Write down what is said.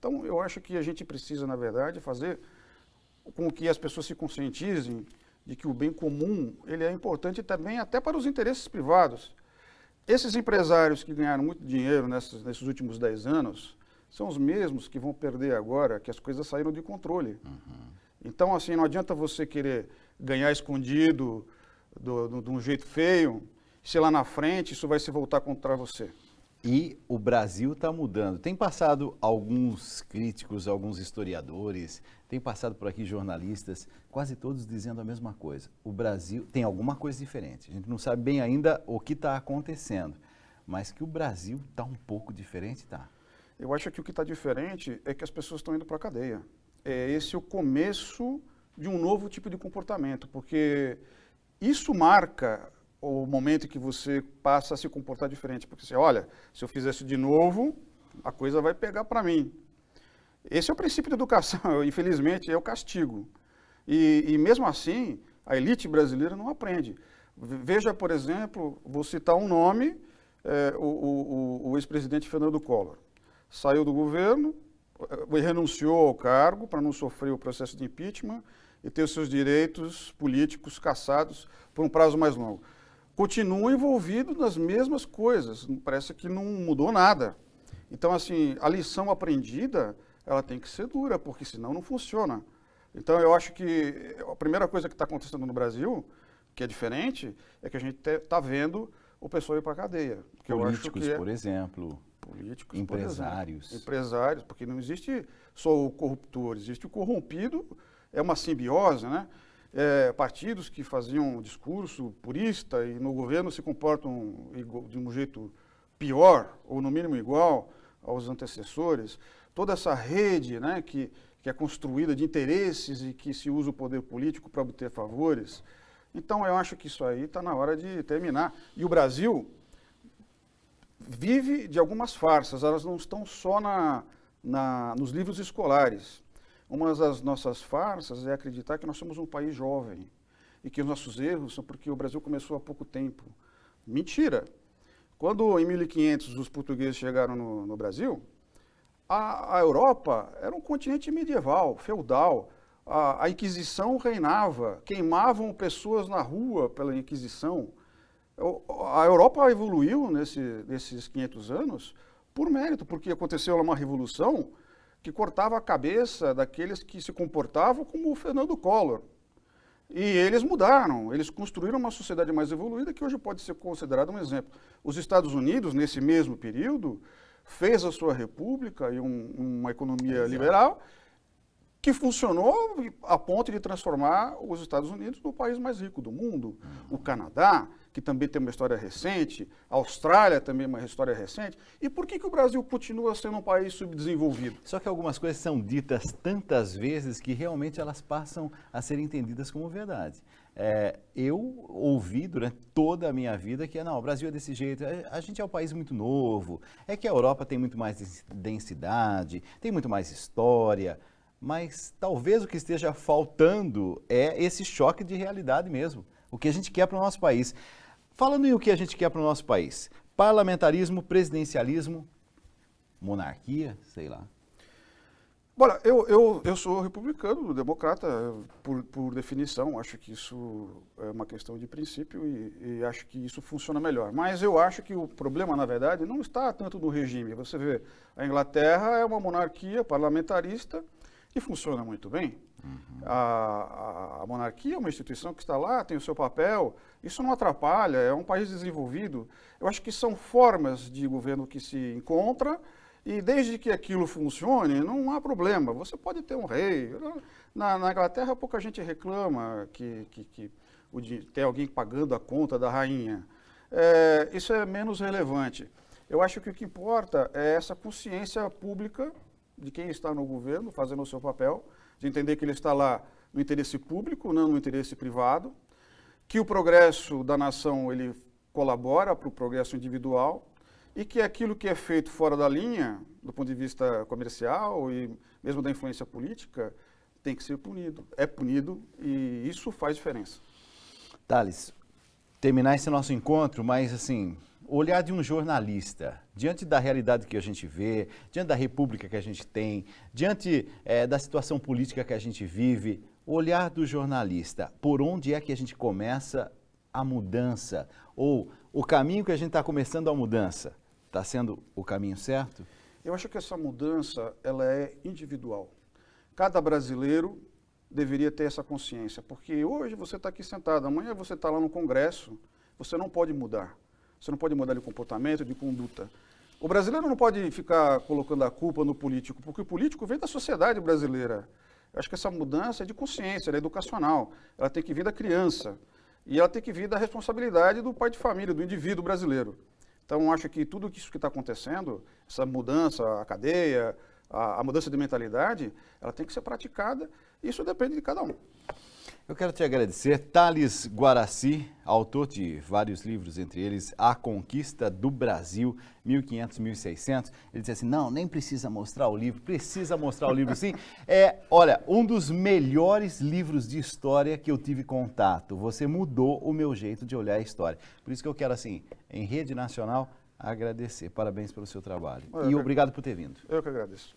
Então, eu acho que a gente precisa, na verdade, fazer com que as pessoas se conscientizem de que o bem comum ele é importante também até para os interesses privados. Esses empresários que ganharam muito dinheiro nesses últimos 10 anos são os mesmos que vão perder agora que as coisas saíram de controle. Então, assim, não adianta você querer ganhar escondido de um jeito feio, se lá na frente isso vai se voltar contra você. E o Brasil está mudando. Tem passado alguns críticos, alguns historiadores, tem passado por aqui jornalistas, quase todos dizendo a mesma coisa. O Brasil tem alguma coisa diferente. A gente não sabe bem ainda o que está acontecendo, mas que o Brasil está um pouco diferente, tá? Eu acho que o que está diferente é que as pessoas estão indo para a cadeia. Esse é o começo de um novo tipo de comportamento, porque isso marca o momento em que você passa a se comportar diferente. Porque você, olha, se eu fizer isso de novo, a coisa vai pegar para mim. Esse é o princípio da educação, infelizmente, é o castigo. E mesmo assim, a elite brasileira não aprende. Veja, por exemplo, vou citar um nome, o ex-presidente Fernando Collor. Saiu do governo, renunciou ao cargo para não sofrer o processo de impeachment e ter os seus direitos políticos cassados por um prazo mais longo. Continua envolvido nas mesmas coisas, parece que não mudou nada. Então, assim, a lição aprendida, ela tem que ser dura, porque senão não funciona. Então, eu acho que a primeira coisa que está acontecendo no Brasil, que é diferente, é que a gente está vendo o pessoal ir para a cadeia. Políticos, por exemplo. Políticos, empresários. Por exemplo. Empresários, porque não existe só o corruptor, existe o corrompido, é uma simbiose, né? Partidos que faziam discurso purista e no governo se comportam de um jeito pior, ou no mínimo igual aos antecessores. Toda essa rede, né, que é construída de interesses e que se usa o poder político para obter favores. Então, eu acho que isso aí está na hora de terminar. E o Brasil vive de algumas farsas, elas não estão só nos livros escolares. Uma das nossas farsas é acreditar que nós somos um país jovem e que os nossos erros são porque o Brasil começou há pouco tempo. Mentira! Quando em 1500 os portugueses chegaram no Brasil, a Europa era um continente medieval, feudal. A Inquisição reinava, queimavam pessoas na rua pela Inquisição. A Europa evoluiu nesses 500 anos por mérito, porque aconteceu uma revolução que cortava a cabeça daqueles que se comportavam como o Fernando Collor. E eles mudaram, eles construíram uma sociedade mais evoluída que hoje pode ser considerada um exemplo. Os Estados Unidos, nesse mesmo período, fez a sua república e uma economia liberal que funcionou a ponto de transformar os Estados Unidos no país mais rico do mundo. O Canadá, que também tem uma história recente, a Austrália também uma história recente. E por que o Brasil continua sendo um país subdesenvolvido? Só que algumas coisas são ditas tantas vezes que realmente elas passam a ser entendidas como verdade. Eu ouvi durante toda a minha vida que não, o Brasil é desse jeito, a gente é um país muito novo, é que a Europa tem muito mais densidade, tem muito mais história, mas talvez o que esteja faltando é esse choque de realidade mesmo, o que a gente quer para o nosso país. Falando em o que a gente quer para o nosso país, parlamentarismo, presidencialismo, monarquia, sei lá. Olha, eu sou republicano, democrata, por definição. Acho que isso é uma questão de princípio e acho que isso funciona melhor. Mas eu acho que o problema, na verdade, não está tanto no regime. Você vê, a Inglaterra é uma monarquia parlamentarista e funciona muito bem. A monarquia é uma instituição que está lá, tem o seu papel. Isso não atrapalha, é um país desenvolvido. Eu acho que são formas de governo que se encontram. E desde que aquilo funcione, não há problema. Você pode ter um rei. Na Inglaterra, pouca gente reclama que tem alguém pagando a conta da rainha. Isso é menos relevante. Eu acho que o que importa é essa consciência pública de quem está no governo, fazendo o seu papel, de entender que ele está lá no interesse público, não no interesse privado, que o progresso da nação ele colabora para o progresso individual, e que aquilo que é feito fora da linha, do ponto de vista comercial e mesmo da influência política, tem que ser punido. É punido e isso faz diferença. Thales, terminar esse nosso encontro, mas assim, o olhar de um jornalista, diante da realidade que a gente vê, diante da república que a gente tem, diante da situação política que a gente vive, o olhar do jornalista, por onde é que a gente começa a mudança? Ou o caminho que a gente está começando a mudança, está sendo o caminho certo? Eu acho que essa mudança, ela é individual. Cada brasileiro deveria ter essa consciência, porque hoje você está aqui sentado, amanhã você está lá no Congresso, você não pode mudar. Você não pode mudar de comportamento, de conduta. O brasileiro não pode ficar colocando a culpa no político, porque o político vem da sociedade brasileira. Eu acho que essa mudança é de consciência, ela é educacional, ela tem que vir da criança e ela tem que vir da responsabilidade do pai de família, do indivíduo brasileiro. Então, acho que tudo isso que está acontecendo, essa mudança, a cadeia, a mudança de mentalidade, ela tem que ser praticada e isso depende de cada um. Eu quero te agradecer, Thales Guaraci, autor de vários livros, entre eles A Conquista do Brasil, 1500, 1600. Ele disse assim, não, nem precisa mostrar o livro, precisa mostrar o livro sim. Olha, um dos melhores livros de história que eu tive contato. Você mudou o meu jeito de olhar a história. Por isso que eu quero, assim, em rede nacional, agradecer. Parabéns pelo seu trabalho. E obrigado por ter vindo. Eu que agradeço.